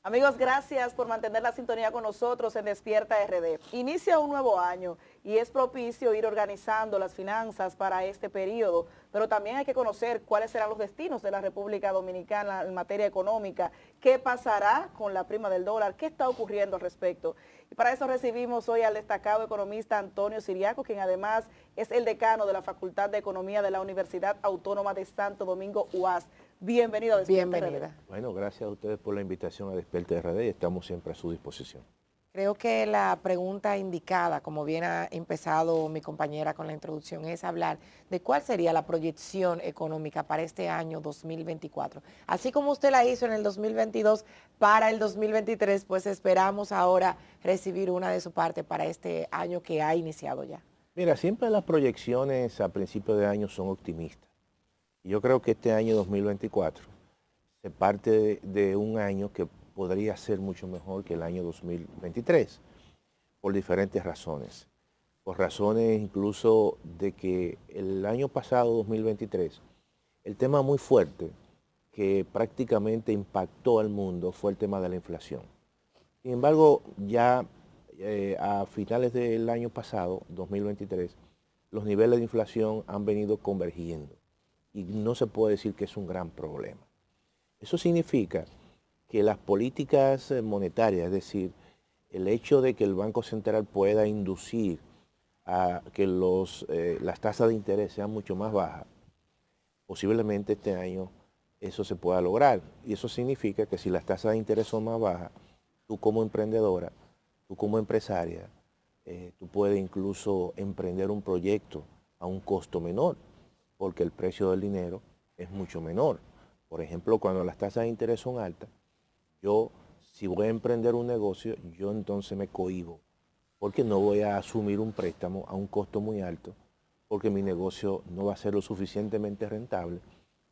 Amigos, gracias por mantener la sintonía con nosotros en Despierta RD. Inicia un nuevo año y es propicio ir organizando las finanzas para este periodo, pero también hay que conocer cuáles serán los destinos de la República Dominicana en materia económica, qué pasará con la prima del dólar, qué está ocurriendo al respecto. Y para eso recibimos hoy al destacado economista Antonio Siriaco, quien además es el decano de la Facultad de Economía de la Universidad Autónoma de Santo Domingo, UAS. Bienvenido a Despierta RD. Bienvenida. Bueno, gracias a ustedes por la invitación a Despierta RD y estamos siempre a su disposición. Creo que la pregunta indicada, como bien ha empezado mi compañera con la introducción, es hablar de cuál sería la proyección económica para este año 2024. Así como usted la hizo en el 2022 para el 2023, pues esperamos ahora recibir una de su parte para este año que ha iniciado ya. Mira, siempre las proyecciones a principio de año son optimistas. Y yo creo que este año 2024 se parte de un año que podría ser mucho mejor que el año 2023, por diferentes razones. Por razones incluso de que el año pasado, 2023, el tema muy fuerte que prácticamente impactó al mundo fue el tema de la inflación. Sin embargo, ya a finales del año pasado, 2023, los niveles de inflación han venido convergiendo y no se puede decir que es un gran problema. Eso significa que las políticas monetarias, es decir, el hecho de que el Banco Central pueda inducir a que las tasas de interés sean mucho más bajas, posiblemente este año eso se pueda lograr. Y eso significa que si las tasas de interés son más bajas, tú como emprendedora, tú como empresaria, tú puedes incluso emprender un proyecto a un costo menor, porque el precio del dinero es mucho menor. Por ejemplo, cuando las tasas de interés son altas, yo, si voy a emprender un negocio, yo entonces me cohíbo, porque no voy a asumir un préstamo a un costo muy alto, porque mi negocio no va a ser lo suficientemente rentable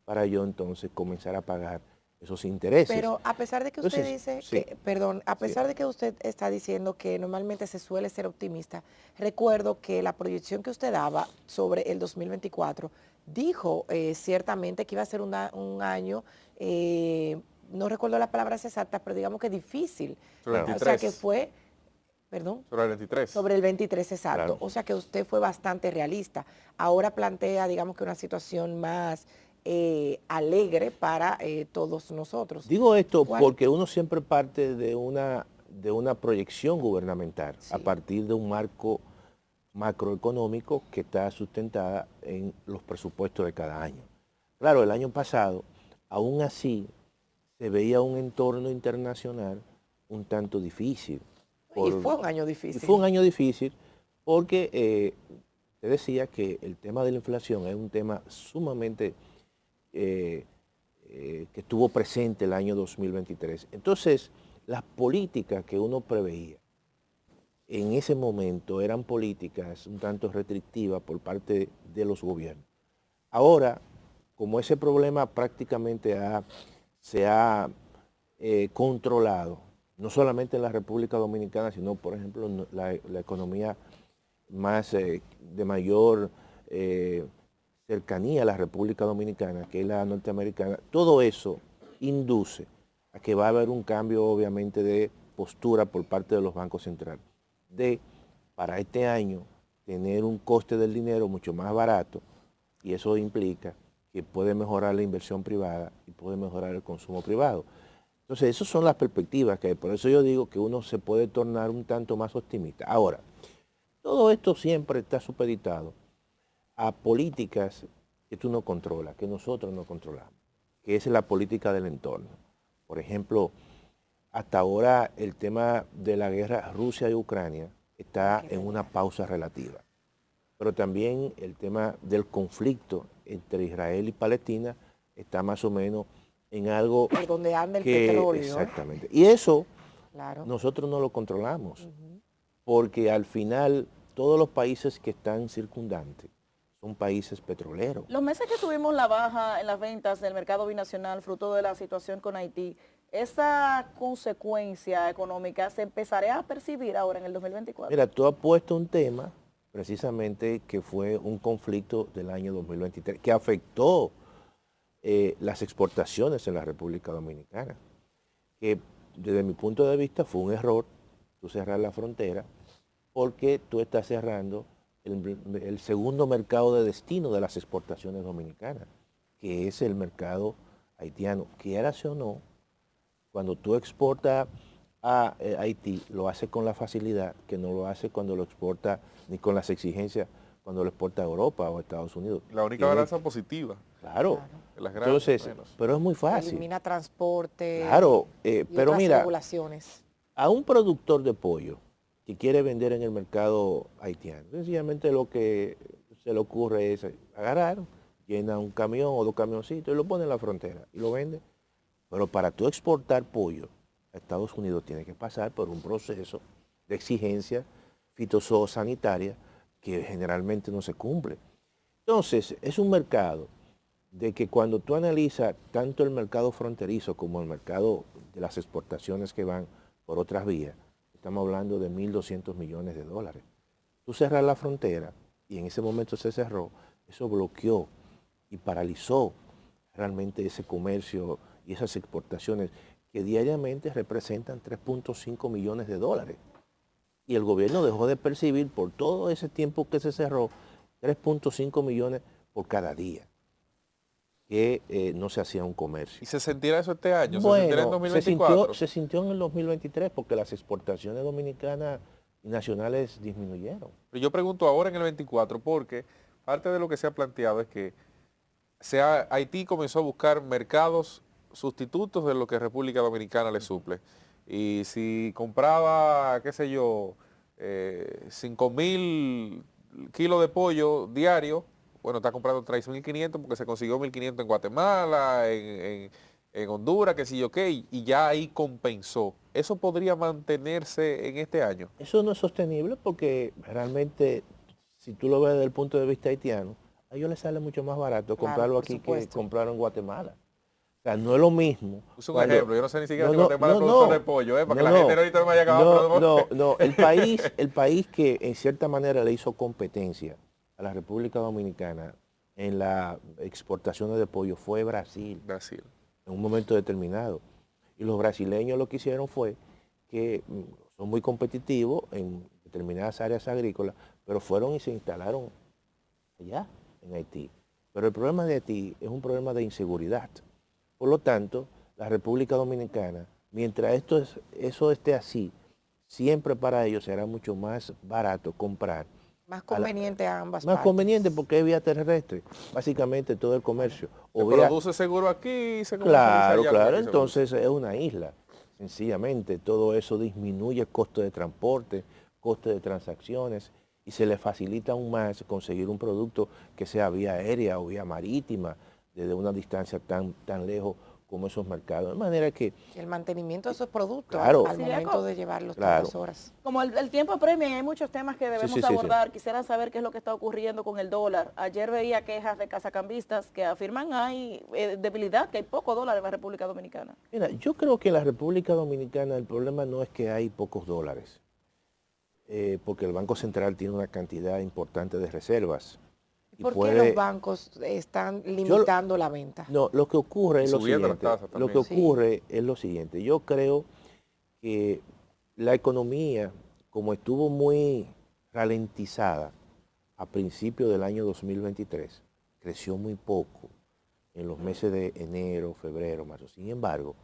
para yo entonces comenzar a pagar esos intereses. Pero a pesar de que usted Entonces, dice sí, que, perdón, a sí, pesar de que usted está diciendo que normalmente se suele ser optimista, recuerdo que la proyección que usted daba sobre el 2024 dijo ciertamente que iba a ser un año, no recuerdo las palabras exactas, pero digamos que difícil. Sobre el claro, O sea que 23. fue, perdón, Sobre el 23. sobre el 23 exacto. claro. O sea que usted fue bastante realista. Ahora plantea, digamos que una situación más alegre para todos nosotros. Digo esto ¿Cuál? porque uno siempre parte de una proyección gubernamental a Sí, partir de un marco macroeconómico que está sustentada en los presupuestos de cada año. Claro, el año pasado, aún así, se veía un entorno internacional un tanto difícil. y fue Por, un año y fue un difícil. año difícil porque te decía que el tema de la inflación es un tema sumamente eh, que estuvo presente el año 2023. Entonces, las políticas que uno preveía en ese momento eran políticas un tanto restrictivas por parte de los gobiernos. Ahora, como ese problema prácticamente se ha controlado, no solamente en la República Dominicana, sino, por ejemplo, en la economía más de mayor eh, cercanía a la República Dominicana, que es la norteamericana, todo eso induce a que va a haber un cambio, obviamente, de postura por parte de los bancos centrales, de para este año tener un coste del dinero mucho más barato, y eso implica que puede mejorar la inversión privada y puede mejorar el consumo privado. Entonces, esas son las perspectivas que hay. Por eso yo digo que uno se puede tornar un tanto más optimista. Ahora, todo esto siempre está supeditado a políticas que tú no controlas, que nosotros no controlamos, que es la política del entorno. Por ejemplo, hasta ahora el tema de la guerra Rusia y Ucrania está en una pausa relativa, pero también el tema del conflicto entre Israel y Palestina está más o menos en algo Por donde anda el que petróleo, ¿eh? exactamente. Y eso Claro. nosotros no lo controlamos, Ujú. porque al final todos los países que están circundantes son países petroleros. Los meses que tuvimos la baja en las ventas del mercado binacional, fruto de la situación con Haití, ¿esa consecuencia económica se empezará a percibir ahora en el 2024? Mira, tú has puesto un tema precisamente que fue un conflicto del año 2023 que afectó las exportaciones en la República Dominicana, que desde mi punto de vista fue un error tú cerrar la frontera porque tú estás cerrando el segundo mercado de destino de las exportaciones dominicanas, que es el mercado haitiano. Quieras o no, cuando tú exportas a Haití, lo hace con la facilidad que no lo hace cuando lo exporta, ni con las exigencias cuando lo exporta a Europa o a Estados Unidos. La única balanza positiva. Claro. De las grandes, Entonces, pero es muy fácil. Elimina transporte Claro, y pero otras mira, regulaciones. a un productor de pollo que quiere vender en el mercado haitiano, sencillamente lo que se le ocurre es agarrar, llena un camión o dos camioncitos y lo pone en la frontera y lo vende. Pero para tú exportar pollo a Estados Unidos tiene que pasar por un proceso de exigencia fitosanitaria que generalmente no se cumple. Entonces, es un mercado de que cuando tú analizas tanto el mercado fronterizo como el mercado de las exportaciones que van por otras vías, estamos hablando de 1.200 millones de dólares. Tú cerras la frontera y en ese momento se cerró, eso bloqueó y paralizó realmente ese comercio y esas exportaciones que diariamente representan 3.5 millones de dólares. Y el gobierno dejó de percibir por todo ese tiempo que se cerró 3.5 millones por cada día que no se hacía un comercio. ¿Y se sentirá eso este año? Bueno, ¿Se sentirá en 2024? se sintió en el 2023 porque las exportaciones dominicanas y nacionales disminuyeron. Pero yo pregunto ahora en el 24 porque parte de lo que se ha planteado es que Haití comenzó a buscar mercados sustitutos de lo que República Dominicana le suple. Y si compraba, qué sé yo, 5.000 kilos de pollo diario, bueno, está comprando 3.500 porque se consiguió 1.500 en Guatemala, en Honduras, qué sé yo qué, y ya ahí compensó. ¿Eso podría mantenerse en este año? Eso no es sostenible porque realmente, si tú lo ves desde el punto de vista haitiano, a ellos les sale mucho más barato Claro, comprarlo por aquí supuesto. que comprarlo en Guatemala. O sea, no es lo mismo. Puse un ejemplo, yo no sé ni siquiera si Guatemala es no, productor de pollo, para que la gente ahorita no me haya acabado. No, el país que en cierta manera le hizo competencia a la República Dominicana en las exportaciones de pollo fue Brasil, Brasil. en un momento determinado. Y los brasileños lo que hicieron fue que son muy competitivos en determinadas áreas agrícolas, pero fueron y se instalaron allá, en Haití. Pero el problema de Haití es un problema de inseguridad. Por lo tanto, la República Dominicana, mientras eso esté así, siempre para ellos será mucho más barato comprar. Más conveniente a ambas Más partes. conveniente porque es vía terrestre, básicamente todo el comercio. Se vía, produce seguro aquí y se comercializa claro, allá claro, porque aquí se produce. entonces es una isla. Sencillamente todo eso disminuye el costo de transporte, costo de transacciones y se le facilita aún más conseguir un producto que sea vía aérea o vía marítima desde una distancia tan lejos como esos mercados. De manera que... El mantenimiento de esos productos Claro. al momento de llevarlos Claro. tantas horas. Como el tiempo apremia y hay muchos temas que debemos sí. abordar, quisiera saber qué es lo que está ocurriendo con el dólar. Ayer veía quejas de casacambistas que afirman hay debilidad, que hay poco dólar en la República Dominicana. Mira, yo creo que en la República Dominicana el problema no es que hay pocos dólares, porque el Banco Central tiene una cantidad importante de reservas. ¿Y por qué los bancos están limitando la venta? No, lo que ocurre es lo Subiendo las siguiente. tasas Lo también. que ocurre es lo siguiente. Yo creo que la economía, como estuvo muy ralentizada a principios del año 2023, creció muy poco en los meses de enero, febrero, marzo. Sin embargo,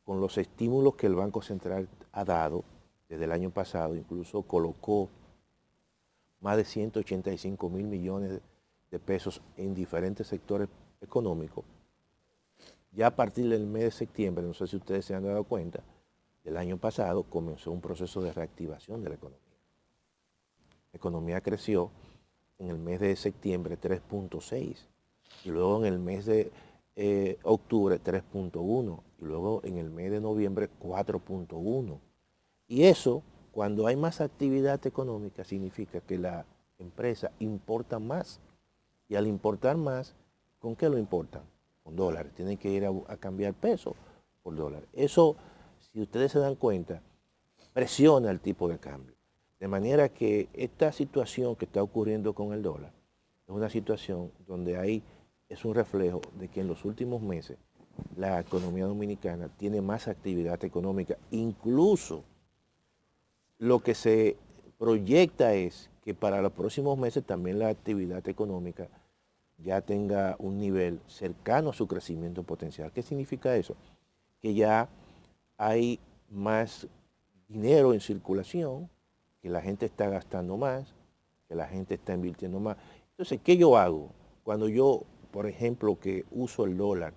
con los estímulos que el Banco Central ha dado desde el año pasado, incluso colocó más de 185.000 millones de pesos en diferentes sectores económicos. Ya a partir del mes de septiembre, no sé si ustedes se han dado cuenta, del año pasado comenzó un proceso de reactivación de la economía. La economía creció en el mes de septiembre 3.6 y luego en el mes de octubre 3.1 y luego en el mes de noviembre 4.1. Y eso, cuando hay más actividad económica, significa que la empresa importa más. Y al importar más, ¿con qué lo importan? Con dólares. Tienen que ir a cambiar peso por dólares. Eso, si ustedes se dan cuenta, presiona el tipo de cambio. De manera que esta situación que está ocurriendo con el dólar es una situación donde es un reflejo de que en los últimos meses la economía dominicana tiene más actividad económica. Incluso lo que se proyecta es que para los próximos meses también la actividad económica ya tenga un nivel cercano a su crecimiento potencial. ¿Qué significa eso? Que ya hay más dinero en circulación, que la gente está gastando más, que la gente está invirtiendo más. Entonces, ¿qué yo hago? Cuando yo, por ejemplo, que uso el dólar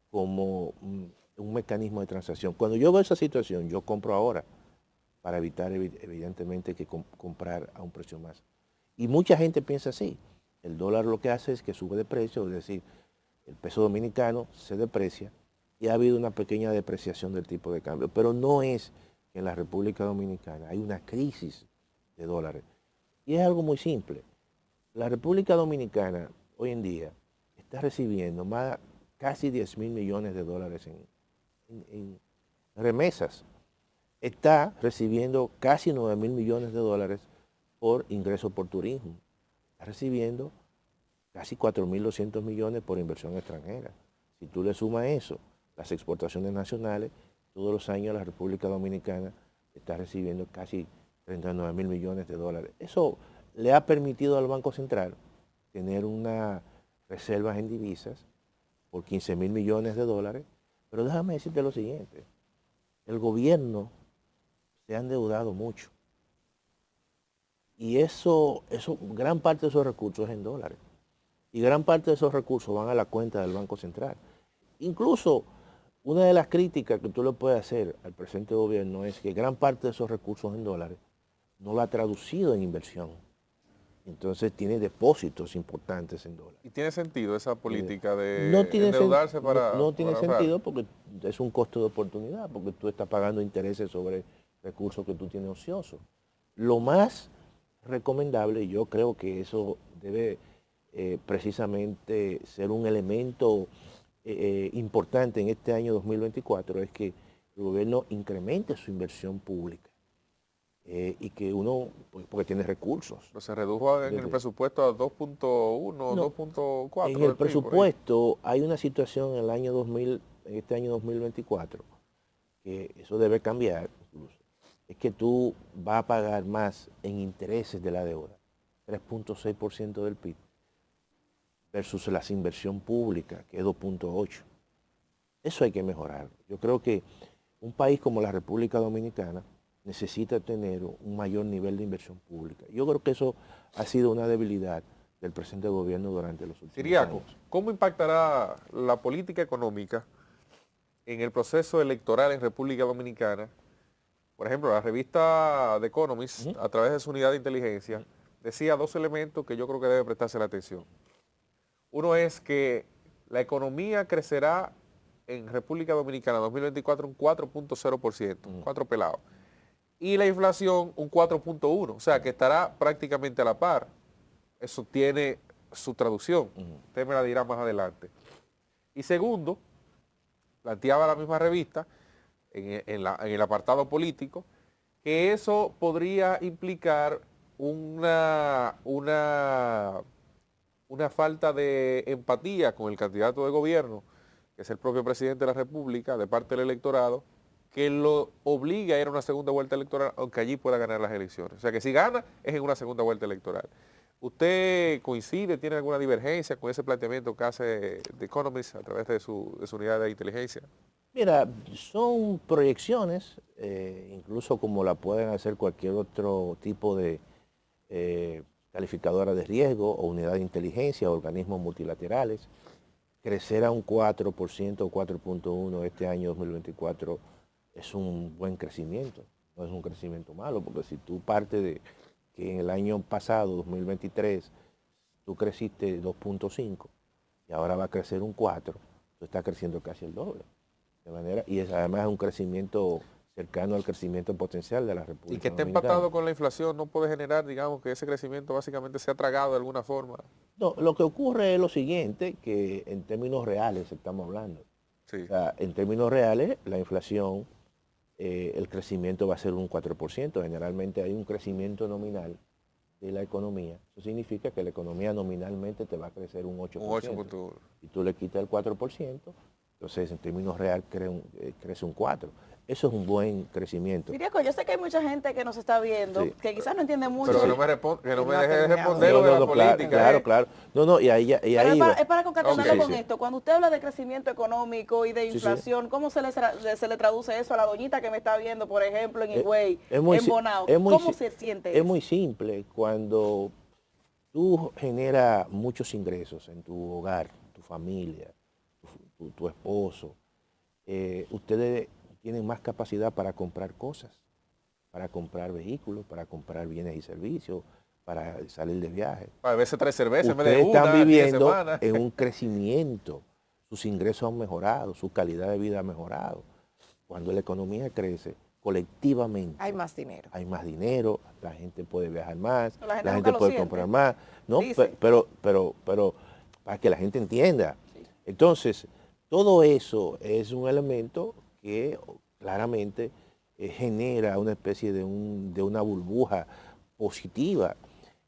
como un mecanismo de transacción, cuando yo veo esa situación, yo compro ahora para evitar evidentemente que comprar a un precio más. Y mucha gente piensa así. El dólar lo que hace es que sube de precio, es decir, el peso dominicano se deprecia y ha habido una pequeña depreciación del tipo de cambio. Pero no es que en la República Dominicana hay una crisis de dólares. Y es algo muy simple. La República Dominicana hoy en día está recibiendo casi 10.000 millones de dólares en remesas. Está recibiendo casi 9.000 millones de dólares por ingresos por turismo. Está recibiendo casi 4.200 millones por inversión extranjera. Si tú le sumas eso, las exportaciones nacionales, todos los años la República Dominicana está recibiendo casi 39.000 millones de dólares. Eso le ha permitido al Banco Central tener unas reservas en divisas por 15.000 millones de dólares. Pero déjame decirte lo siguiente, el gobierno se ha endeudado mucho. Y gran parte de esos recursos es en dólares. Y gran parte de esos recursos van a la cuenta del Banco Central. Incluso una de las críticas que tú le puedes hacer al presente gobierno es que gran parte de esos recursos en dólares no lo ha traducido en inversión. Entonces tiene depósitos importantes en dólares. ¿Y tiene sentido esa política de No tiene, endeudarse para no tiene ahorrar? sentido porque es un costo de oportunidad, porque tú estás pagando intereses sobre recursos que tú tienes ociosos. Lo más recomendable, y yo creo que eso debe precisamente ser un elemento importante en este año 2024, es que el gobierno incremente su inversión pública y que uno, pues, porque tiene recursos. Pero se redujo en el presupuesto a 2.1, No, 2.4 en el del PIB, por ahí. presupuesto hay una situación en el año 2000, en este año 2024, que eso debe cambiar incluso. Es que tú vas a pagar más en intereses de la deuda, 3.6% del PIB, versus la inversión pública, que es 2.8%. Eso hay que mejorar. Yo creo que un país como la República Dominicana necesita tener un mayor nivel de inversión pública. Yo creo que eso ha sido una debilidad del presente gobierno durante los últimos Siriaco, años. ¿cómo impactará la política económica en el proceso electoral en República Dominicana? Por ejemplo, la revista The Economist, a través de su unidad de inteligencia, decía dos elementos que yo creo que debe prestarse la atención. Uno es que la economía crecerá en República Dominicana 2024 un 4.0%, 4 pelados. Y la inflación un 4.1%, o sea que estará prácticamente a la par. Eso tiene su traducción, usted me la dirá más adelante. Y segundo, planteaba la misma revista, en el apartado político, que eso podría implicar una falta de empatía con el candidato de gobierno, que es el propio presidente de la República, de parte del electorado, que lo obliga a ir a una segunda vuelta electoral, aunque allí pueda ganar las elecciones. O sea que si gana, es en una segunda vuelta electoral. ¿Usted coincide, tiene alguna divergencia con ese planteamiento que hace The Economist a través de su unidad de inteligencia? Mira, son proyecciones, incluso como la pueden hacer cualquier otro tipo de calificadora de riesgo o unidad de inteligencia, organismos multilaterales. Crecer a un 4% o 4.1% este año 2024 es un buen crecimiento, no es un crecimiento malo, porque si tú partes de que en el año pasado, 2023, tú creciste 2.5 y ahora va a crecer un 4, tú estás creciendo casi el doble. De manera, y además es un crecimiento cercano al crecimiento potencial de la República Y que esté Dominicana. empatado con la inflación no puede generar, digamos, que ese crecimiento básicamente sea tragado de alguna forma. No, lo que ocurre es lo siguiente, que en términos reales estamos hablando. Sí. O sea, en términos reales, la inflación, el crecimiento va a ser un 4%. Generalmente hay un crecimiento nominal de la economía. Eso significa que la economía nominalmente te va a crecer un 8%. Un 8.1. Si tú le quitas el 4%, Entonces, en términos real, crece un 4. Eso es un buen crecimiento. Siriaco, yo sé que hay mucha gente que nos está viendo, Sí. que quizás no entiende mucho. Pero que no me, que no me deje de terminado. responder lo de la claro, política. claro, claro. No, no, y ahí Pero iba. es para concatenarlo Sí, con sí. esto. Cuando usted habla de crecimiento económico y de Sí, sí. inflación, ¿cómo se le traduce eso a la doñita que me está viendo, por ejemplo, en Higüey, muy en si- Bonao? es muy ¿Cómo si- se siente Es eso? muy simple. Cuando tú generas muchos ingresos en tu hogar, tu familia, tu esposo, ustedes tienen más capacidad para comprar cosas, para comprar vehículos, para comprar bienes y servicios, para salir de viaje. A veces 3 cervezas en vez de Ustedes están una, el fin de viviendo semana. en un crecimiento, sus ingresos han mejorado, su calidad de vida ha mejorado. Cuando la economía crece, colectivamente Hay más dinero. hay más dinero, la gente puede viajar más, La gente la nunca gente lo puede siente. comprar más, ¿no? Dice. Pero para que la gente entienda. Entonces, todo eso es un elemento que claramente genera una especie de una burbuja positiva,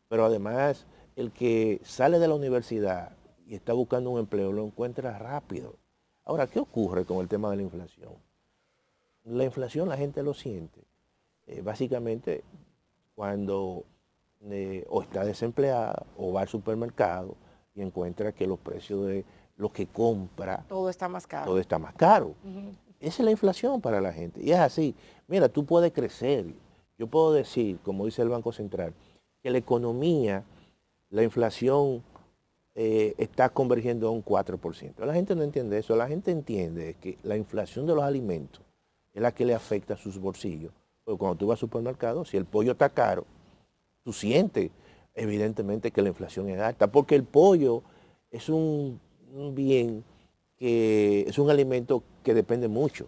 pero además el que sale de la universidad y está buscando un empleo lo encuentra rápido. Ahora, ¿qué ocurre con el tema de la inflación? La inflación la gente lo siente. Básicamente cuando o está desempleada o va al supermercado y encuentra que los precios de lo que compra, Todo está más caro. todo está más caro. Esa es la inflación para la gente. Y es así. Mira, tú puedes crecer. Yo puedo decir, como dice el Banco Central, que la economía, la inflación está convergiendo a un 4%. La gente no entiende eso. La gente entiende que la inflación de los alimentos es la que le afecta a sus bolsillos. Porque cuando tú vas al supermercado, si el pollo está caro, tú sientes evidentemente que la inflación es alta, porque el pollo es un bien que es un alimento que depende mucho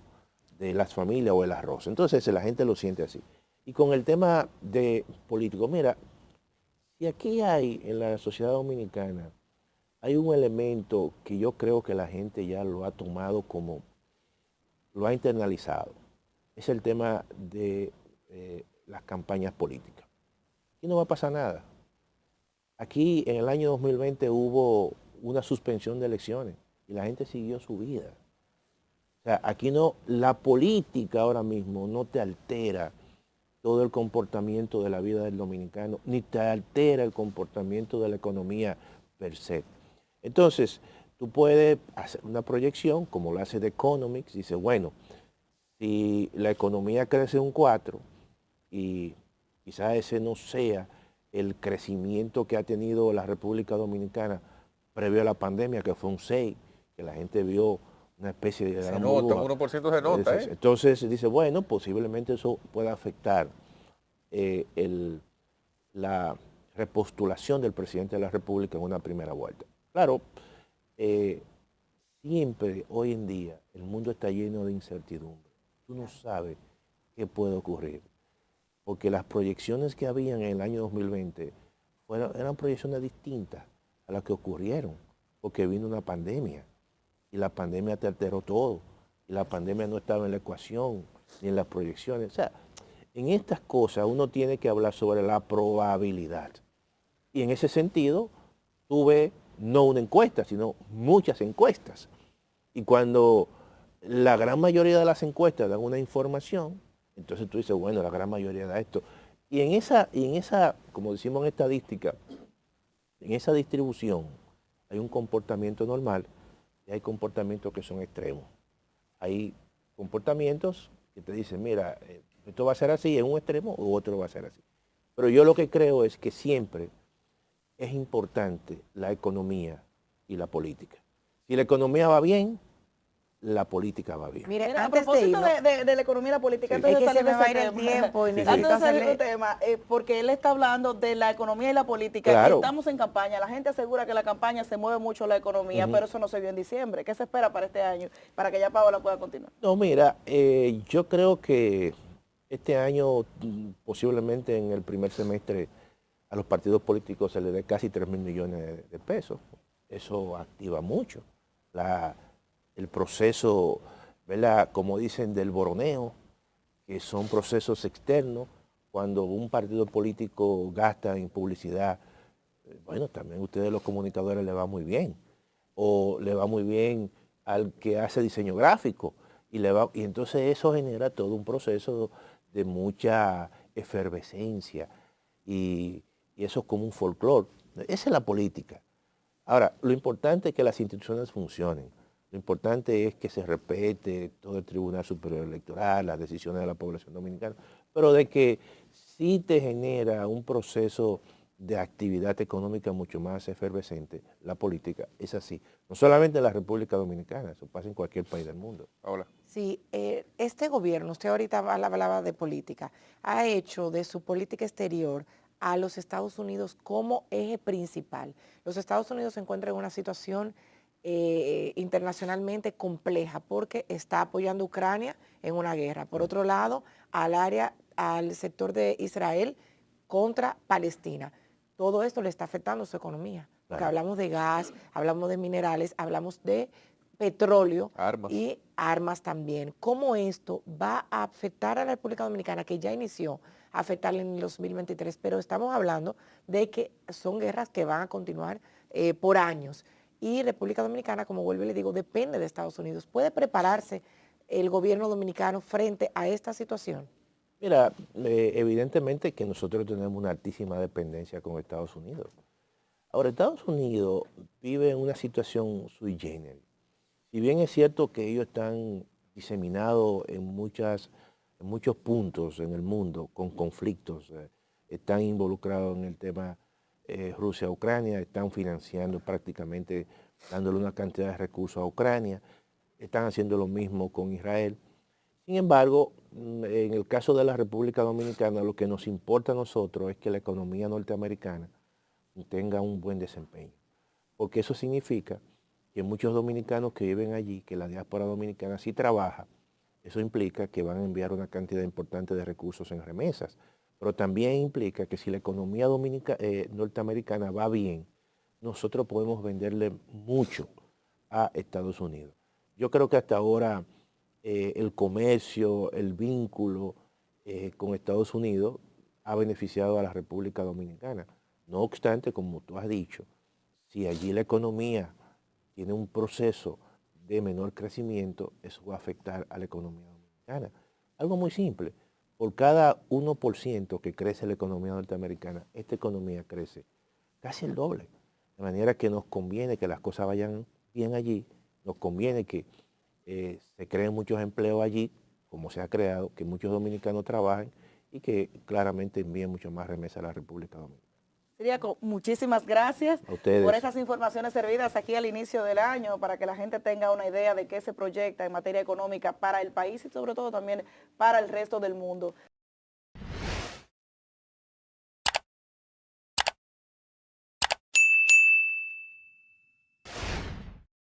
de las familias o el arroz. Entonces la gente lo siente así. Y con el tema de político, mira, si aquí hay en la sociedad dominicana, hay un elemento que yo creo que la gente ya lo ha tomado como, lo ha internalizado, es el tema de las campañas políticas. Aquí no va a pasar nada. Aquí en el año 2020 hubo una suspensión de elecciones y la gente siguió su vida. O sea, aquí no, la política ahora mismo no te altera todo el comportamiento de la vida del dominicano, ni te altera el comportamiento de la economía per se. Entonces, tú puedes hacer una proyección, como lo hace The Economics, dice, bueno, si la economía crece un 4 y quizás ese no sea el crecimiento que ha tenido la República Dominicana previo a la pandemia, que fue un 6, que la gente vio una especie de Se gran nota, burbuja. un 1% se nota, ¿eh? Entonces dice, bueno, posiblemente eso pueda afectar la repostulación del presidente de la República en una primera vuelta. Claro, siempre hoy en día el mundo está lleno de incertidumbre. Tú no sabes qué puede ocurrir, porque las proyecciones que habían en el año 2020 eran proyecciones distintas a las que ocurrieron, porque vino una pandemia y la pandemia te alteró todo, y la pandemia no estaba en la ecuación ni en las proyecciones. O sea, en estas cosas uno tiene que hablar sobre la probabilidad. Y en ese sentido, tuve no una encuesta, sino muchas encuestas. Y cuando la gran mayoría de las encuestas dan una información, entonces tú dices, bueno, la gran mayoría da esto. Y en esa, como decimos en estadística, en esa distribución hay un comportamiento normal y hay comportamientos que son extremos. Hay comportamientos que te dicen, mira, esto va a ser así en un extremo u otro va a ser así. Pero yo lo que creo es que siempre es importante la economía y la política. Si la economía va bien, la política va bien. Mire, Mira, a antes de propósito irnos, de la economía y la política, Sí. antes es de que se salir de me va a ese ir el tema, tiempo y Sí, sí. antes de necesito salir hacerle... del tema, porque él está hablando de la economía y la política, Claro. estamos en campaña, la gente asegura que la campaña se mueve mucho la economía, pero eso no se vio en diciembre. ¿Qué se espera para este año, para que ya Paola pueda continuar? No, mira, yo creo que este año posiblemente en el primer semestre a los partidos políticos se les dé casi 3.000 millones de pesos. Eso activa mucho el proceso, ¿verdad? Como dicen, del boroneo, que son procesos externos. Cuando un partido político gasta en publicidad, bueno, también a ustedes los comunicadores les va muy bien. O le va muy bien al que hace diseño gráfico. Y entonces eso genera todo un proceso de mucha efervescencia y eso es como un folclore. Esa es la política. Ahora, lo importante es que las instituciones funcionen. Lo importante es que se respete todo el Tribunal Superior Electoral, las decisiones de la población dominicana, pero de que sí te genera un proceso de actividad económica mucho más efervescente, la política es así. No solamente en la República Dominicana, eso pasa en cualquier país del mundo. Paola. Sí, este gobierno, usted ahorita hablaba de política, ha hecho de su política exterior a los Estados Unidos como eje principal. Los Estados Unidos se encuentran en una situación internacionalmente compleja porque está apoyando a Ucrania en una guerra. Por otro lado, al sector de Israel contra Palestina. Todo esto le está afectando a su economía. Porque Claro. hablamos de gas, hablamos de minerales, hablamos de petróleo Armas. y armas también. ¿Cómo esto va a afectar a la República Dominicana, que ya inició a afectarle en el 2023? Pero estamos hablando de que son guerras que van a continuar por años. Y República Dominicana, como vuelvo y le digo, depende de Estados Unidos. ¿Puede prepararse el gobierno dominicano frente a esta situación? Mira, evidentemente que nosotros tenemos una altísima dependencia con Estados Unidos. Ahora, Estados Unidos vive en una situación sui generis. Si bien es cierto que ellos están diseminados en muchos puntos en el mundo con conflictos, están involucrados en el tema Rusia-Ucrania, están financiando prácticamente, dándole una cantidad de recursos a Ucrania, están haciendo lo mismo con Israel. Sin embargo, en el caso de la República Dominicana, lo que nos importa a nosotros es que la economía norteamericana tenga un buen desempeño, porque eso significa que muchos dominicanos que viven allí, que la diáspora dominicana sí trabaja, eso implica que van a enviar una cantidad importante de recursos en remesas, pero también implica que si la economía norteamericana va bien, nosotros podemos venderle mucho a Estados Unidos. Yo creo que hasta ahora el comercio, el vínculo con Estados Unidos ha beneficiado a la República Dominicana. No obstante, como tú has dicho, si allí la economía tiene un proceso de menor crecimiento, eso va a afectar a la economía dominicana. Algo muy simple, por cada 1% que crece la economía norteamericana, esta economía crece casi el doble. De manera que nos conviene que las cosas vayan bien allí, nos conviene que se creen muchos empleos allí, como se ha creado, que muchos dominicanos trabajen y que claramente envíen mucho más remesas a la República Dominicana. Siriaco, muchísimas gracias A ustedes. por esas informaciones servidas aquí al inicio del año para que la gente tenga una idea de qué se proyecta en materia económica para el país y sobre todo también para el resto del mundo.